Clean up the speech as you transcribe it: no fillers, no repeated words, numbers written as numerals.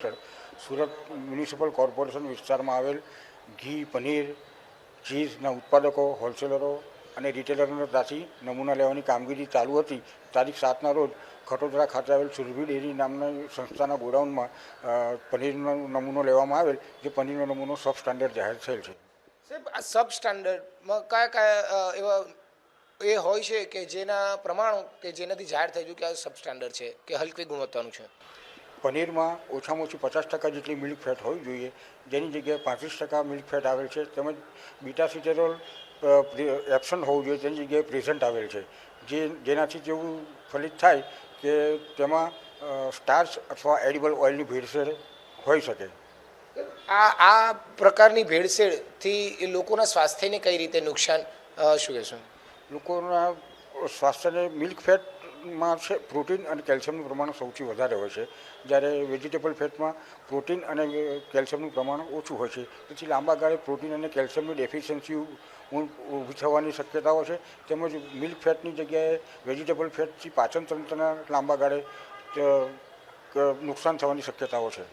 Surat municipal corporation વિસ્તારમાં આવેલ ઘી, પનીર, ચીઝના ઉત્પાદકો, હોલસેલરો અને રિટેલરો ત્યાંથી નમૂના લેવાની કામગીરી ચાલુ હતી. તારીખ 7ના રોજ ખટોદરા ખાતે આવેલ સુરભી ડેરી નામના સંસ્થાના ગોડાઉનમાં પનીરનો નમૂનો લેવામાં આવેલ, જે પનીરનો નમૂનો સબ સ્ટાન્ડર્ડ જાહેર થયેલ છે. સાહેબ, આ સબ સ્ટાન્ડર્ડમાં કયા કયા એવા એ હોય છે કે જેના પ્રમાણો કે જેનાથી જાહેર થઈ ગયું કે આ સબ સ્ટાન્ડર્ડ છે કે હલકી ગુણવત્તાનું છે? પનીરમાં ઓછામાં ઓછી 50% જેટલી મિલ્ક ફેટ હોવી જોઈએ, જેની જગ્યાએ 35% મિલ્ક ફેટ આવેલ છે. તેમજ બીટા-સિટેરોલ એબસન્ટ હોવું જોઈએ, તેની જગ્યાએ પ્રેઝન્ટ આવેલ છે, જેનાથી જેવું ફલિત થાય કે તેમાં સ્ટાર્ચ અથવા એડિબલ ઓઇલની ભેળસેળ હોઈ શકે. આ પ્રકારની ભેળસેળથી લોકોના સ્વાસ્થ્યને કઈ રીતે નુકસાન શું કહેશો? લોકોના સ્વાસ્થ્યને મિલ્ક ફેટમાં છે પ્રોટીન અને કેલ્શિયમનું પ્રમાણ સૌથી વધારે હોય છે, જ્યારે વેજીટેબલ ફેટમાં પ્રોટીન અને કેલ્શિયમનું પ્રમાણ ઓછું હોય છે. તેથી લાંબા ગાળે પ્રોટીન અને કેલ્શિયમની ડેફિશિયન્સી ઊભી થવાની શક્યતાઓ છે. તેમજ મિલ્ક ફેટની જગ્યાએ વેજીટેબલ ફેટથી પાચન તંત્રના લાંબા ગાળે નુકસાન થવાની શક્યતાઓ છે.